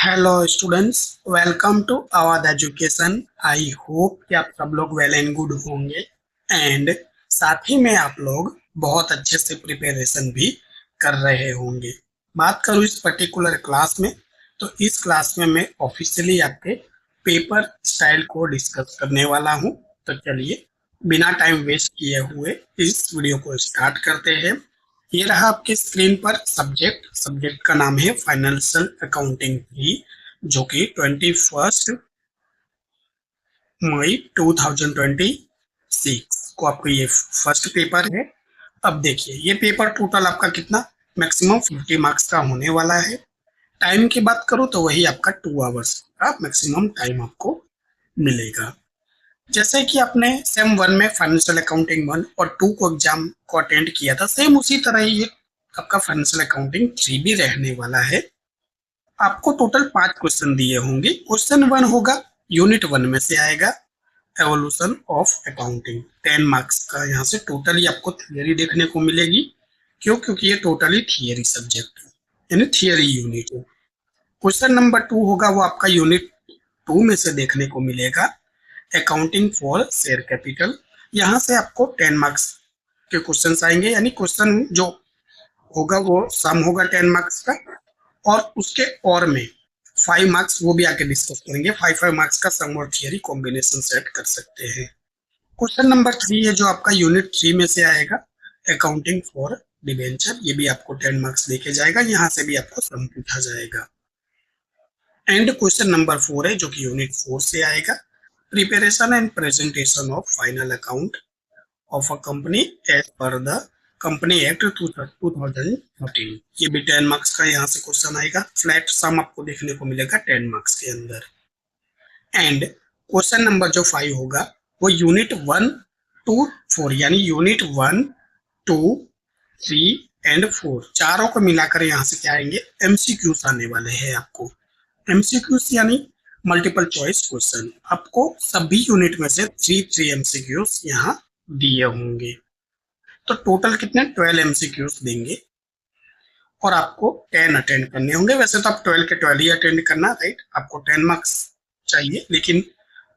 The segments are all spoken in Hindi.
हेलो स्टूडेंट्स, वेलकम टू आवाज एजुकेशन। आई होप कि आप सब लोग वेल एंड गुड होंगे एंड साथ ही में आप लोग बहुत अच्छे से प्रिपरेशन भी कर रहे होंगे। बात करूँ इस पर्टिकुलर क्लास में, तो इस क्लास में मैं ऑफिशियली आपके पेपर स्टाइल को डिस्कस करने वाला हूँ। तो चलिए बिना टाइम वेस्ट किए हुए इस वीडियो को स्टार्ट करते हैं। ये रहा आपके स्क्रीन पर सब्जेक्ट का नाम है फाइनेंशियल अकाउंटिंग थ्री, जो कि 21 मई 2026 को आपको ये फर्स्ट पेपर है। अब देखिए ये पेपर टोटल आपका कितना मैक्सिमम 50 मार्क्स का होने वाला है। टाइम की बात करूँ तो वही आपका 2 आवर्स का मैक्सिमम टाइम आपको मिलेगा। जैसे कि आपने सेम वन में फाइनेंशियल अकाउंटिंग वन और टू को एग्जाम को अटेंड किया था, सेम उसी तरह ही ये आपका फाइनेंशियल अकाउंटिंग थ्री भी रहने वाला है। आपको टोटल 5 क्वेश्चन दिए होंगे। क्वेश्चन वन होगा यूनिट वन में से आएगा, एवोल्यूशन ऑफ अकाउंटिंग। 10 मार्क्स का यहाँ से टोटली आपको थियरी देखने को मिलेगी। क्योंकि ये टोटली थियरी सब्जेक्ट है, यानी थियरी यूनिट है। क्वेश्चन नंबर टू होगा वो आपका यूनिट टू में से देखने को मिलेगा, अकाउंटिंग फॉर शेयर कैपिटल। यहाँ से आपको 10 मार्क्स के क्वेश्चन आएंगे, यानी क्वेश्चन जो होगा वो सम होगा 10 मार्क्स का, और उसके और में 5 मार्क्स वो भी आके डिस्कस करेंगे। 5 5 मार्क्स का सम और थियरी कॉम्बिनेशन सेट कर सकते हैं। क्वेश्चन नंबर थ्री है जो आपका यूनिट थ्री में से आएगा, अकाउंटिंग फॉर डिबेंचर। ये भी आपको 10 मार्क्स लेके जाएगा, यहाँ से भी आपको सम पूछा जाएगा। एंड क्वेश्चन नंबर फोर है जो कि यूनिट फोर से आएगा, preparation and presentation of final account of a company as per the company act 2013। ये भी 10 मार्क्स का यहाँ से क्वेश्चन आएगा। फ्लैट सम आपको देखने को मिलेगा 10 मार्क्स के अंदर। एंड क्वेश्चन नंबर जो फाइव होगा वो यूनिट वन टू फोर, यानी unit one two three and four चारों को मिलाकर यहाँ से क्या आएंगे, एमसीक्यूज आने वाले हैं आपको। एमसीक्यूज यानी मल्टीपल चॉइस क्वेश्चन। आपको सभी यूनिट में से थ्री थ्री एमसीक्यूज यहाँ दिए होंगे। तो टोटल कितने 12 एमसीक्यूज देंगे और आपको 10 अटेंड करने होंगे। वैसे तो आप 12 के 12 ही अटेंड करना, राइट। आपको 10 मार्क्स चाहिए, लेकिन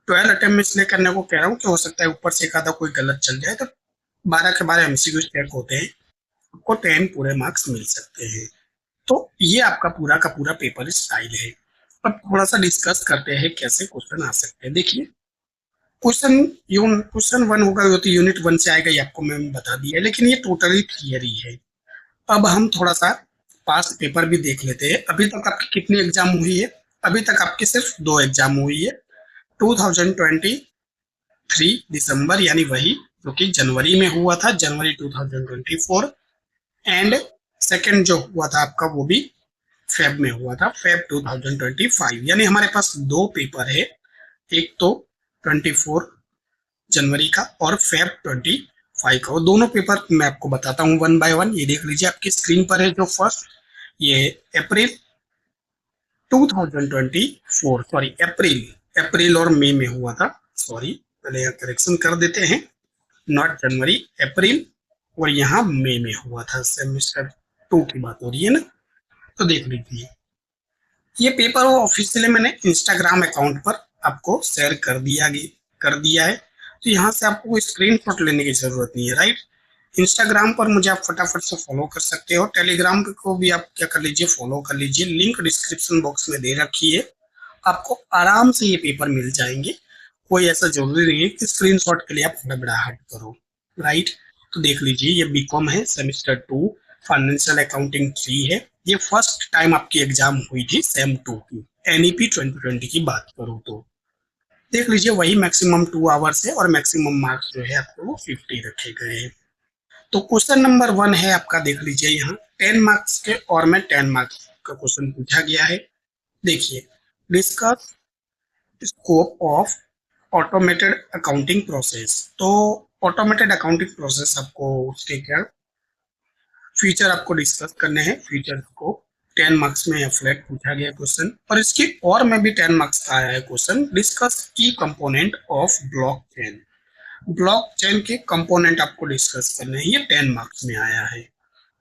12 अटेम्प्ट इसलिए करने को कह रहा हूँ कि हो सकता है ऊपर से एक आधा कोई गलत चल जाए, तो 12 के 12 एमसीक्यूज चेक होते हैं, आपको 10 पूरे मार्क्स मिल सकते हैं। तो ये आपका पूरा का पूरा पेपर स्टाइल है। अब थोड़ा सा डिस्कस करते हैं कैसे क्वेश्चन आ सकते हैं। देखिए क्वेश्चन वन होगा तो यूनिट वन से आएगा, ये आपको मैंने बता दिया, लेकिन ये टोटली थियरी है। अब हम थोड़ा सा पास्ट पेपर भी देख लेते हैं। अभी तक आपकी कितनी एग्जाम हुई है? अभी तक आपकी सिर्फ 2 एग्जाम हुई है। 2023 दिसंबर, यानी वही जो कि जनवरी में हुआ था, जनवरी 2024। एंड सेकेंड जो हुआ था आपका वो भी फेब में हुआ था, फेब 2025। यानी हमारे पास दो पेपर है, एक तो 24 जनवरी का और फेब 25 का। और दोनों पेपर मैं आपको बताता हूँ वन बाय वन। ये देख लीजिए आपकी स्क्रीन पर है जो फर्स्ट, ये अप्रैल 2024, सॉरी अप्रैल और मई में हुआ था। सॉरी, पहले यहाँ करेक्शन कर देते हैं, नॉट जनवरी, अप्रैल और यहाँ मई में हुआ था। सेमेस्टर टू की बात हो रही है ना। तो देख लीजिए ये पेपर वो ऑफिशियली मैंने इंस्टाग्राम अकाउंट पर आपको शेयर कर दिया है। तो यहाँ से आपको कोई स्क्रीनशॉट लेने की जरूरत नहीं है, राइट। इंस्टाग्राम पर मुझे आप फटाफट से फॉलो कर सकते हो। टेलीग्राम को भी आप क्या कर लीजिए, फॉलो कर लीजिए। लिंक डिस्क्रिप्शन बॉक्स में दे रखी है, आपको आराम से ये पेपर मिल जाएंगे। कोई ऐसा जरूरी नहीं है कि स्क्रीनशॉट के लिए आप हड़बड़ाहट करो, राइट। तो देख लीजिए ये बीकॉम है, semester two, financial accounting three है। ये फर्स्ट टाइम आपकी एग्जाम हुई थी सेम टू की, एनईपी 2020 की बात करूँ तो। देख लीजिए वही मैक्सिमम 2 आवर्स है और मैक्सिमम मार्क्स जो है आपको वो 50 रखे गए हैं। तो क्वेश्चन नंबर वन है आपका, देख लीजिए यहाँ 10 मार्क्स के और में 10 मार्क्स का क्वेश्चन पूछा गया है। देखिए, discuss scope of automated accounting process. तो ऑटोमेटेड अकाउंटिंग प्रोसेस आपको उसके क्या फीचर आपको डिस्कस करने हैं। फीचर को 10 मार्क्स में फ्लैट पूछा गया क्वेश्चन, और इसकी और में भी 10 मार्क्स का आया है क्वेश्चन। डिस्कस की कंपोनेंट ऑफ ब्लॉकचेन। ब्लॉकचेन के कंपोनेंट आपको डिस्कस करने हैं, ये 10 मार्क्स में आया है,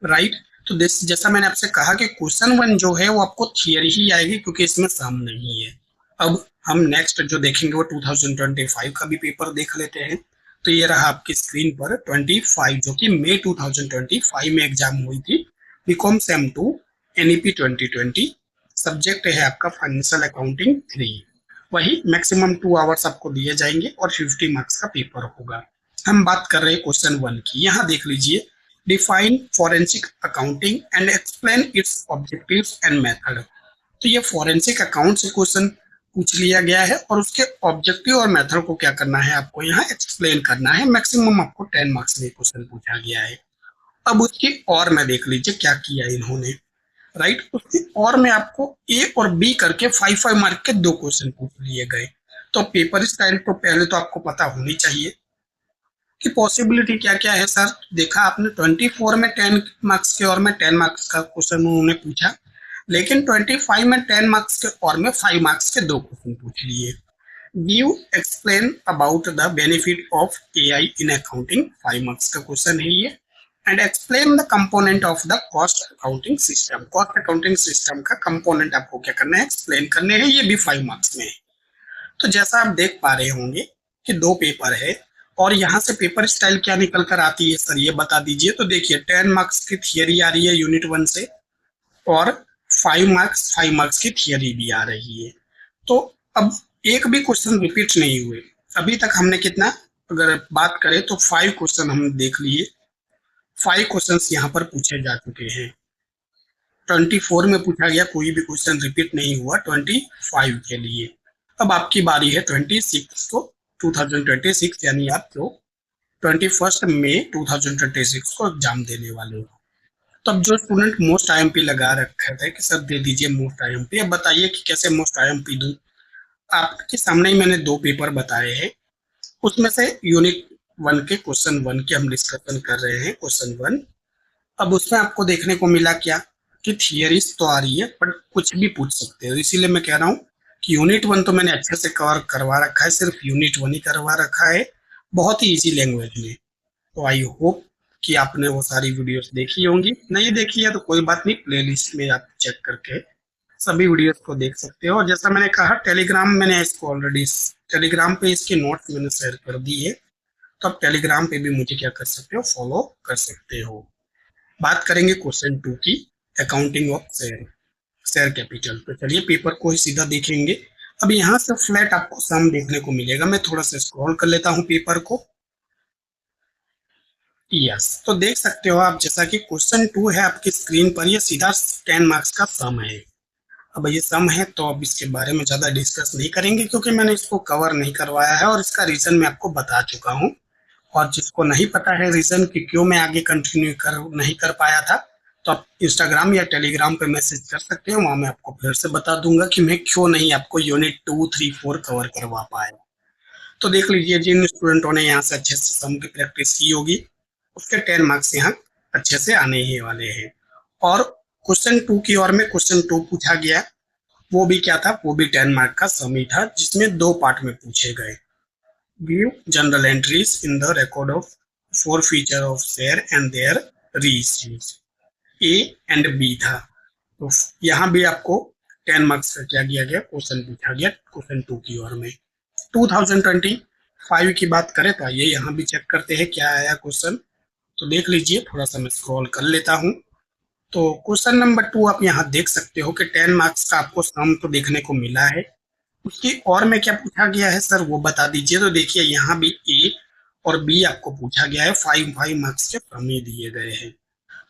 राइट। तो जैसा मैंने आपसे कहा कि क्वेश्चन 1 जो है वो आपको थियरी ही आएगी, क्योंकि इसमें सम नहीं है। अब हम नेक्स्ट जो देखेंगे वो 2025 का भी पेपर देख लेते हैं। तो ये रहा आपकी स्क्रीन पर 25, जो कि मई 2025 में एग्जाम हुई थी, बीकॉम सेम 2 एनईपी 2020। सब्जेक्ट है आपका फाइनेंशियल अकाउंटिंग 3। वही मैक्सिमम 2 आवर्स आपको दिए जाएंगे और 50 मार्क्स का पेपर होगा। हम बात कर रहे हैं क्वेश्चन 1 की। यहाँ देख लीजिए, define forensic accounting and explain it's objectives and method. तो ये फॉरेंसिक अकाउंट से क्वेश्चन पूछ लिया गया है और उसके ऑब्जेक्टिव और मेथड को क्या करना है, आपको यहाँ एक्सप्लेन करना है। मैक्सिमम आपको 10 मार्क्स में क्वेश्चन पूछा गया है। अब उसकी और में देख लीजिए क्या किया इन्होंने, राइट। उसकी और में आपको ए और बी करके 5-5 मार्क के 2 क्वेश्चन पूछ लिए गए। तो पेपर स्टाइल तो पहले तो आपको पता होनी चाहिए कि पॉसिबिलिटी क्या क्या है। सर देखा आपने 24 में 10 मार्क्स के और में 10 मार्क्स का क्वेश्चन उन्होंने पूछा, लेकिन 25 में 10 मार्क्स के और में 5 मार्क्स के 2 क्वेश्चन पूछ लिए। Give explain about the benefit of AI in accounting, 5 marks का क्वेश्चन है ये। And explain the component of the cost accounting system, cost accounting system का कंपोनेंट आपको क्या करना है, एक्सप्लेन करने हैं। ये भी 5 मार्क्स में है। तो जैसा आप देख पा रहे होंगे कि 2 पेपर है और यहाँ से पेपर स्टाइल क्या निकल कर आती है सर, ये बता दीजिए। तो देखिए 10 मार्क्स की थियरी आ रही है यूनिट 1 से और 5 मार्क्स की थियरी भी आ रही है। तो अब एक भी क्वेश्चन रिपीट नहीं हुए। अभी तक हमने कितना, अगर बात करें तो 5 क्वेश्चन हमने देख लिए। 5 क्वेश्चन यहाँ पर पूछे जा चुके हैं। 24 में पूछा गया, कोई भी क्वेश्चन रिपीट नहीं हुआ 25 के लिए। अब आपकी बारी है 26 को, 2026 यानी आप जो 21 मई 2026 को एग्जाम देने वाले हो। तब जो स्टूडेंट मोस्ट आईएमपी लगा रखा था कि सर दे दीजिए मोस्ट आईएमपी, अब बताइए कि कैसे मोस्ट आईएमपी दूं। आपके सामने ही मैंने 2 पेपर बताए हैं, उसमें से यूनिट 1 के क्वेश्चन 1 के हम डिस्कशन कर रहे हैं, क्वेश्चन 1। अब उसमें आपको देखने को मिला क्या कि थियरीज तो आ रही है पर कुछ भी पूछ सकते हो। इसीलिए मैं कह रहा हूँ कि यूनिट 1 तो मैंने अच्छे से कवर करवा रखा है, सिर्फ यूनिट 1 ही करवा रखा है, बहुत ही इजी लैंग्वेज में। तो आई होप कि आपने वो सारी वीडियोस देखी होंगी। नहीं देखी है तो कोई बात नहीं, प्लेलिस्ट में आप चेक करके सभी वीडियोस को देख सकते हो। और जैसा मैंने कहा, टेलीग्राम मैंने इसको ऑलरेडी, टेलीग्राम पे इसके नोट्स मैंने शेयर कर दिए, तो आप टेलीग्राम पे भी मुझे क्या कर सकते हो, फॉलो कर सकते हो। बात करेंगे क्वेश्चन 2 की, accounting of share, share capital. तो चलिए पेपर को ही सीधा देखेंगे। अब यहाँ से फ्लैट आपको सम देखने को मिलेगा। मैं थोड़ा सा स्क्रॉल कर लेता हूँ पेपर को। यस, तो देख सकते हो आप, जैसा कि क्वेश्चन 2 है आपकी स्क्रीन पर, ये सीधा 10 मार्क्स का सम है। अब ये सम है तो अब इसके बारे में ज्यादा डिस्कस नहीं करेंगे, क्योंकि मैंने इसको कवर नहीं करवाया है और इसका रीजन मैं आपको बता चुका हूँ। और जिसको नहीं पता है रीजन कि क्यों मैं आगे कंटिन्यू नहीं कर पाया था, तो आप इंस्टाग्राम या टेलीग्राम पे मैसेज कर सकते हो, वहां मैं आपको फिर से बता दूंगा कि मैं क्यों नहीं आपको यूनिट 2, 3, 4 कवर करवा पाया। तो देख लीजिए, जिन स्टूडेंटों ने यहाँ से अच्छे से सम की प्रैक्टिस की होगी उसके 10 मार्क्स यहाँ अच्छे से आने ही वाले हैं। और क्वेश्चन 2 की ओर में क्वेश्चन 2 पूछा गया, वो भी क्या था, वो भी 10 मार्क का सम ही था, जिसमें 2 पार्ट में पूछे गए। Give general entries in the record of forfeiture of share and their reissues, A and B था। तो यहाँ भी आपको 10 मार्क्स का क्या दिया गया, क्वेश्चन पूछा गया क्वेश्चन 2 की ओर में। 2025 की बात करें तो आइए यहाँ भी चेक करते हैं क्या आया क्वेश्चन। तो देख लीजिए, थोड़ा सा मैं स्क्रॉल कर लेता हूँ। तो क्वेश्चन नंबर 2 आप यहाँ देख सकते हो कि 10 मार्क्स का आपको सम तो देखने को मिला है। उसकी और में क्या पूछा गया है सर, वो बता दीजिए। तो देखिए यहाँ भी ए और बी आपको पूछा गया है, 5-5 मार्क्स के सम ही दिए गए हैं।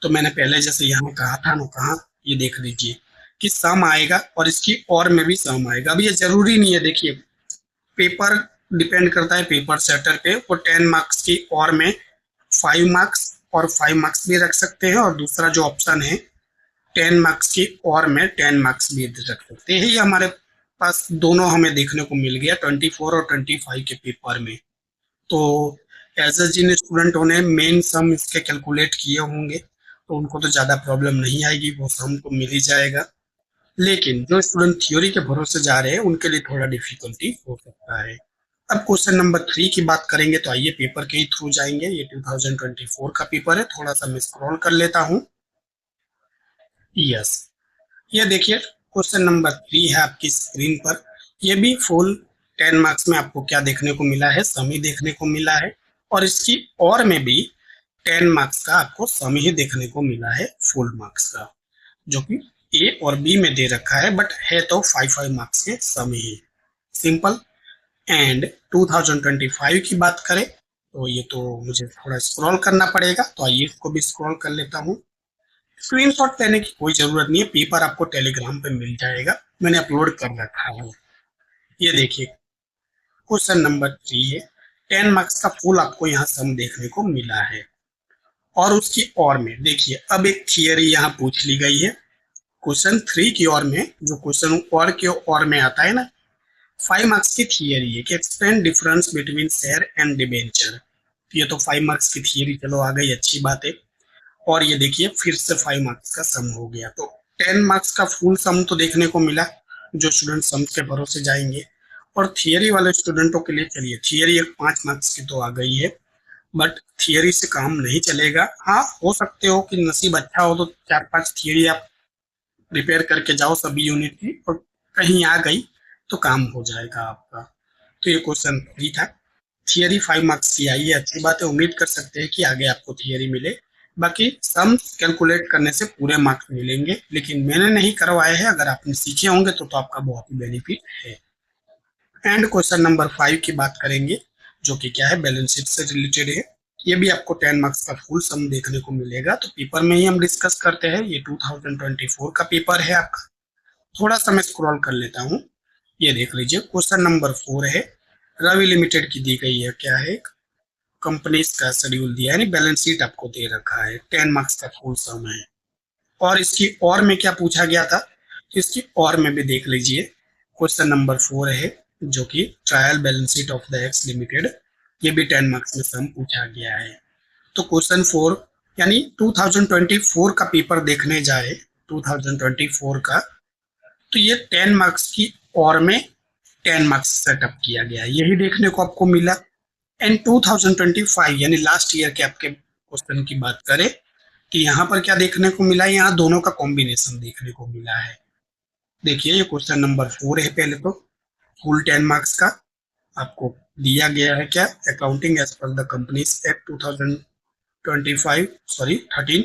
तो मैंने पहले जैसे यहाँ कहा था ना, कहा ये देख लीजिए कि सम आएगा और इसकी और में भी सम आएगा। अब ये जरूरी नहीं है, देखिए पेपर डिपेंड करता है पेपर सेटर पे। वो 10 मार्क्स की और में 5 मार्क्स और 5 मार्क्स भी रख सकते हैं, और दूसरा जो ऑप्शन है 10 मार्क्स की और में 10 मार्क्स भी रख सकते हैं। ये हमारे पास दोनों हमें देखने को मिल गया 24 और 25 के पेपर में। तो एज ए जिन स्टूडेंटों ने मेन सम इसके कैलकुलेट किए होंगे तो उनको तो ज़्यादा प्रॉब्लम नहीं आएगी, वो सम तो मिल ही जाएगा। लेकिन जो स्टूडेंट थ्योरी के भरोसे जा रहे हैं उनके लिए थोड़ा डिफिकल्टी हो सकता है। अब क्वेश्चन नंबर 3 की बात करेंगे तो आइए पेपर के ही थ्रू जाएंगे। ये 2024 का पेपर है, थोड़ा सा मैं स्क्रॉल कर लेता हूँ। यस, ये देखिए क्वेश्चन नंबर 3 है आपकी स्क्रीन पर। ये भी फुल 10 मार्क्स में आपको क्या देखने को मिला है, सम ही देखने को मिला है। और इसकी और में भी 10 मार्क्स का आपको सम ही देखने को मिला है फुल मार्क्स का, जो कि ए और बी में दे रखा है, बट है तो 5-5 मार्क्स के सम ही। सिंपल। एंड 2025 की बात करें तो ये तो मुझे थोड़ा स्क्रॉल करना पड़ेगा, तो आइए इसको भी स्क्रॉल कर लेता हूँ। स्क्रीनशॉट लेने की कोई जरूरत नहीं है, पेपर आपको टेलीग्राम पे मिल जाएगा, मैंने अपलोड कर रखा है। ये देखिए क्वेश्चन नंबर 3 है, 10 मार्क्स का फुल आपको यहाँ सम देखने को मिला है। और उसकी और में देखिए अब एक थियरी यहाँ पूछ ली गई है। क्वेश्चन 3 की ओर में, जो क्वेश्चन और की ओर में आता है ना, 5 मार्क्स की थियरी है कि explain difference between share and debenture. ये तो 5 मार्क्स की थियरी चलो आ गई, अच्छी बात है। और ये देखिए फिर से 5 मार्क्स का सम हो गया, तो 10 मार्क्स का फुल सम तो देखने को मिला, जो स्टूडेंट सम के भरोसे जाएंगे। और थियरी वाले स्टूडेंटों के लिए चलिए थियरी एक 5 मार्क्स की तो आ गई है, बट थियरी से काम नहीं चलेगा। हाँ, हो सकते हो कि नसीब अच्छा हो तो 4-5 थियरी आप रिपेयर करके जाओ सभी यूनिट की, और कहीं आ गई तो काम हो जाएगा आपका। तो ये क्वेश्चन 3 था। थियरी 5 मार्क्स की आई है, अच्छी बात है, उम्मीद कर सकते हैं कि आगे आपको थियरी मिले। बाकी सम कैलकुलेट करने से पूरे मार्क्स मिलेंगे, लेकिन मैंने नहीं करवाए हैं, अगर आपने सीखे होंगे तो आपका बहुत ही बेनिफिट है। एंड क्वेश्चन नंबर 5 की बात करेंगे, जो कि क्या है, बैलेंस शीट से रिलेटेड है। ये भी आपको 10 मार्क्स का फुल सम देखने को मिलेगा, तो पेपर में ही हम डिस्कस करते हैं। ये 2024 का पेपर है आपका। थोड़ा सा मैं स्क्रॉल कर लेता हूँ। ये देख लीजिए क्वेश्चन नंबर 4 है, रवि लिमिटेड की दी गई है, क्या है, कंपनीज का शेड्यूल दिया है, यानी बैलेंस शीट आपको दे रखा है, 10 मार्क्स का फुल सम है। और इसकी और में क्या पूछा गया था, तो इसकी और में भी देख लीजिए, क्वेश्चन नंबर 4 है, जो कि trial balance sheet of the x limited. ये भी 10 मार्क्स में सम पूछा गया है। तो क्वेश्चन 4 यानी 2024 का पेपर देखने जाए, 2024 का, तो ये 10 मार्क्स की और में 10 मार्क्स सेटअप किया गया, यही देखने को आपको मिला। एंड 2025 यानी लास्ट ईयर के आपके क्वेश्चन की बात करें, कि यहाँ पर क्या देखने को मिला है, यहाँ दोनों का कॉम्बिनेशन देखने को मिला है। देखिए ये क्वेश्चन नंबर 4 है, पहले तो फुल 10 मार्क्स का आपको दिया गया है, क्या, accounting as per the companies act 2025 sorry 13,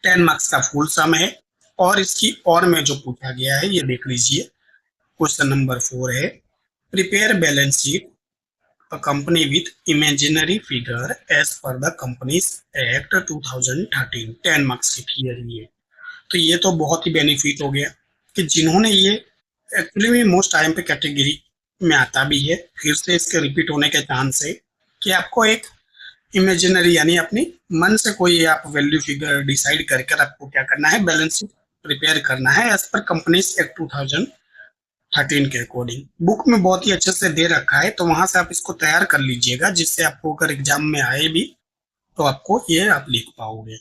10 marks का फुल सम है। और इसकी और में जो पूछा गया है, ये देख लीजिए, क्वेश्चन नंबर 4 है, prepare balance sheet a company with imaginary figure as per the Companies Act 2013, 10 marks की थियरी है। तो ये तो बहुत ही बेनिफिट हो गया कि जिन्होंने ये, एक्चुअली में मोस्ट आई एम पे कैटेगरी में आता भी है, फिर से इसके रिपीट होने के चांस है, कि आपको एक इमेजिनरी यानी अपनी मन से कोई आप वैल्यू फिगर डिसाइड करके आपको क्या करना है, बैलेंस शीट प्रिपेयर करना है एज पर कंपनीज एक्ट 2013 के अकॉर्डिंग। बुक में बहुत ही अच्छे से दे रखा है, तो वहां से आप इसको तैयार कर लीजिएगा, जिससे आपको अगर एग्जाम में आए भी तो आपको ये आप लिख पाओगे।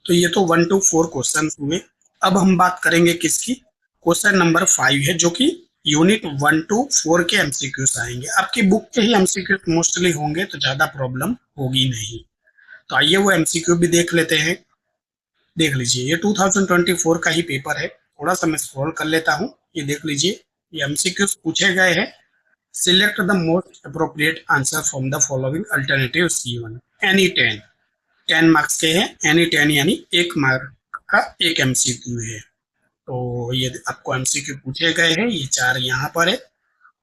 तो ये तो 1 to 4 क्वेश्चन हुए। अब हम बात करेंगे किसकी, क्वेश्चन नंबर 5 है, जो कि यूनिट 1 to 4 के एमसीक्यूज आएंगे। आपकी बुक के ही एमसीक्यूज मोस्टली होंगे, तो ज्यादा प्रॉब्लम होगी नहीं। तो आइए वो एमसीक्यू भी देख लेते हैं। देख लीजिए ये 2024 का ही पेपर है, थोड़ा सा मैं स्क्रॉल कर लेता हूँ। ये देख लीजिए, ये एमसीक्यूज पूछे गए हैं। Select the most appropriate answer from the following alternatives given, any 10, 10 marks के हैं, एनी 10 यानी 1 मार्क का एक एमसीक्यू है। तो ये आपको एमसीक्यू पूछे गए हैं, ये 4 यहाँ पर है।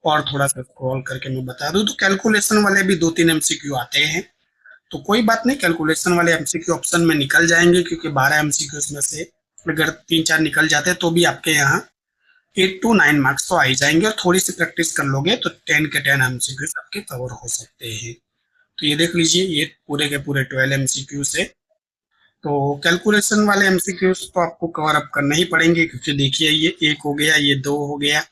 और थोड़ा सा स्क्रॉल करके मैं बता दूं, तो कैलकुलेशन वाले भी 2-3 एमसीक्यू आते हैं, तो कोई बात नहीं, कैलकुलेशन वाले एमसीक्यू ऑप्शन में निकल जाएंगे, क्योंकि 12 एमसीक्यू में से अगर 3-4 निकल जाते हैं तो भी आपके यहाँ 8 to 9 मार्क्स तो आ ही जाएंगे, और थोड़ी सी प्रैक्टिस कर लोगे तो 10 के 10 एमसीक्यू आपके कवर हो सकते हैं। तो ये देख लीजिए, ये पूरे के पूरे 12 एमसीक्यू है। तो कैलकुलेशन वाले एमसीक्यूज तो आपको कवर अप करना ही पड़ेंगे, क्योंकि देखिए ये 1 हो गया, ये 2 हो गया,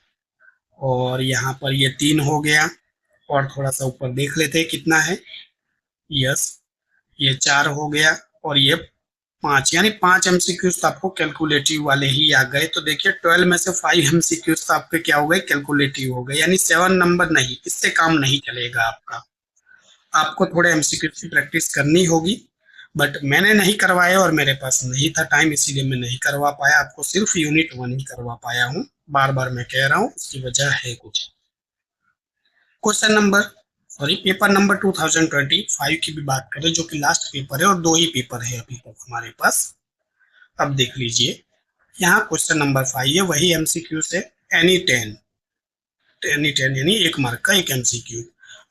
और यहाँ पर ये 3 हो गया, और थोड़ा सा ऊपर देख लेते हैं कितना है, यस, ये 4 हो गया, और ये 5, यानी 5 एमसीक्यूज तो आपको कैलकुलेटिव वाले ही आ गए। तो देखिए 12 में से 5 एमसीक्यूज तो आपके क्या हो गए, कैलकुलेटिव हो गए, यानी 7 नंबर नहीं, इससे काम नहीं चलेगा आपका। आपको थोड़े एमसीक्यूज की प्रैक्टिस करनी होगी। बट मैंने नहीं करवाया और मेरे पास नहीं था टाइम, इसीलिए मैं नहीं करवा पाया। आपको सिर्फ यूनिट 1 ही करवा पाया हूँ। बार बार मैं कह रहा हूँ, उसकी वजह है कुछ। क्वेश्चन नंबर पेपर नंबर 2025 की भी बात करें, जो कि लास्ट पेपर है और 2 ही पेपर है अभी तक हमारे पास। अब देख लीजिए, यहाँ क्वेश्चन नंबर 5 है, वही एमसीक्यू से। एनी 10, यानी 1 मार्क का एक एमसीक्यू।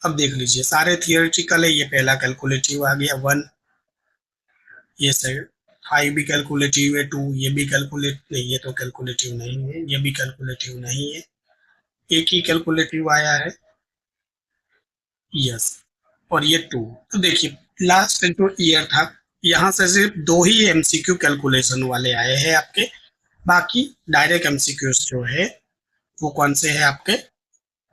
अब देख लीजिए, सारे थियोरिटिकल है। ये पहला कैलकुलेटिव आ गया 1, ये सर 5 भी कैलकुलेटिव है, 2 ये भी कैलकुलेट नहीं, ये तो कैलकुलेटिव नहीं है, ये भी कैलकुलेटिव नहीं है, एक ही कैलकुलेटिव आया है, यस। और ये 2। तो देखिए, लास्ट जो ईयर था, यहाँ से सिर्फ 2 ही एमसीक्यू कैलकुलेशन वाले आए हैं आपके। बाकी डायरेक्ट एमसीक्यू जो है वो कौन से है आपके,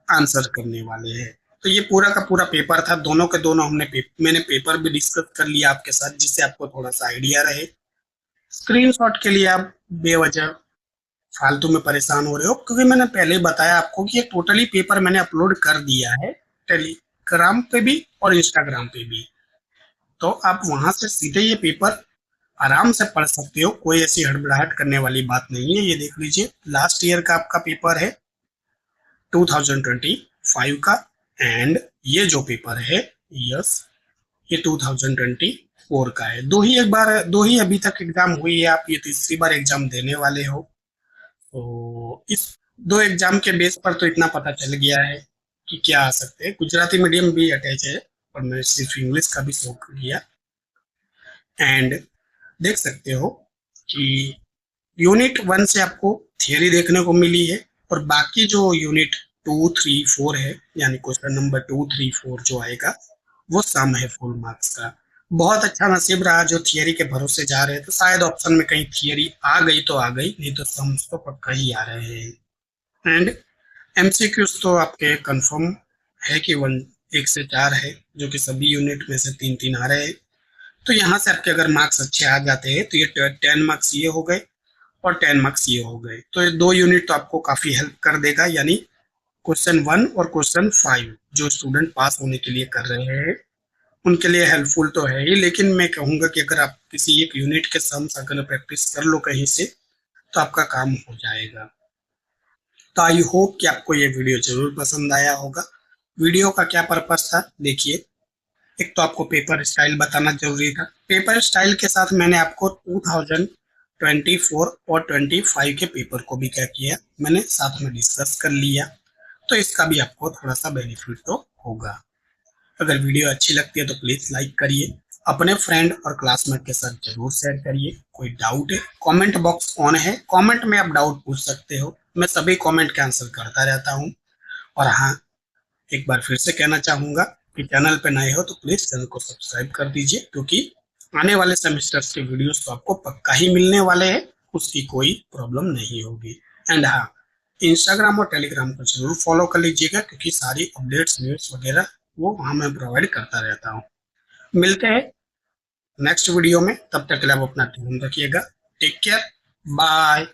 आंसर करने वाले हैं। तो ये पूरा का पूरा पेपर था, दोनों के दोनों मैंने पेपर भी डिस्कस कर लिया आपके साथ, जिससे आपको थोड़ा सा आइडिया रहे। स्क्रीनशॉट के लिए आप बेवजह फालतू में परेशान हो रहे हो, क्योंकि मैंने पहले ही बताया आपको कि ये टोटली पेपर मैंने अपलोड कर दिया है टेलीग्राम पे भी और इंस्टाग्राम पे भी। तो आप वहां से सीधे ये पेपर आराम से पढ़ सकते हो, कोई ऐसी हड़बड़ाहट करने वाली बात नहीं है। ये देख लीजिए, लास्ट ईयर का आपका पेपर है 2025 का, एंड ये जो पेपर है, यस, ये 2024 का है। दो ही अभी तक एग्जाम हुई है, आप ये तीसरी बार एग्जाम देने वाले हो। तो इस 2 एग्जाम के बेस पर तो इतना पता चल गया है कि क्या आ सकते हैं। गुजराती मीडियम भी अटैच है, और मैंने सिर्फ इंग्लिश का भी शो किया। एंड देख सकते हो कि यूनिट 1 से आपको थियरी देखने को मिली है, और बाकी जो यूनिट 2, 3, 4 है, यानी क्वेश्चन नंबर 2, 3, 4 जो आएगा, वो सम है फुल मार्क्स का। बहुत अच्छा नसीब रहा जो थियरी के भरोसे जा रहे थे, तो शायद ऑप्शन में कहीं थियरी आ गई तो आ गई, नहीं तो सम्स तो पक्का ही आ रहे हैं। एंड एमसीक्यूज तो आपके कंफर्म है कि 1 से 4 है, जो कि सभी यूनिट में से 3-3 आ रहे हैं। तो यहाँ से आपके अगर मार्क्स अच्छे आ जाते हैं, तो ये 10 मार्क्स ये हो गए और 10 मार्क्स ये हो गए। तो ये 2 यूनिट तो आपको काफी हेल्प कर देगा, यानी क्वेश्चन 1 और क्वेश्चन 5 जो स्टूडेंट पास होने के लिए कर रहे हैं, उनके लिए हेल्पफुल तो है ही। लेकिन मैं कहूंगा कि अगर आप किसी एक यूनिट के सम्स अगर प्रैक्टिस कर लो कहीं से, तो आपका काम हो जाएगा। तो आई होप कि आपको ये वीडियो जरूर पसंद आया होगा। वीडियो का क्या पर्पस था, देखिए, एक तो आपको पेपर स्टाइल बताना जरूरी था। पेपर स्टाइल के साथ मैंने आपको 2024 और 25 के पेपर को भी क्या किया, मैंने साथ में डिस्कस कर लिया। तो इसका भी आपको थोड़ा सा बेनिफिट तो होगा। अगर वीडियो अच्छी लगती है तो प्लीज लाइक करिए, अपने फ्रेंड और क्लासमेट के साथ जरूर शेयर करिए। कोई डाउट है, कमेंट बॉक्स ऑन है, कमेंट में आप डाउट पूछ सकते हो, मैं सभी कमेंट के आंसर करता रहता हूँ। और हाँ, एक बार फिर से कहना चाहूंगा कि चैनल पे नए हो तो प्लीज चैनल को सब्सक्राइब कर दीजिए, क्योंकि आने वाले सेमेस्टर्स के वीडियोस तो आपको पक्का ही मिलने वाले हैं, उसकी कोई प्रॉब्लम नहीं होगी। एंड हाँ, इंस्टाग्राम और टेलीग्राम को जरूर फॉलो कर लीजिएगा, क्योंकि सारी अपडेट्स न्यूज वगैरह वो वहाँ मैं प्रोवाइड करता रहता हूँ। मिलते हैं नेक्स्ट वीडियो में, तब तक के लिए आप अपना ध्यान रखिएगा। Take care, bye.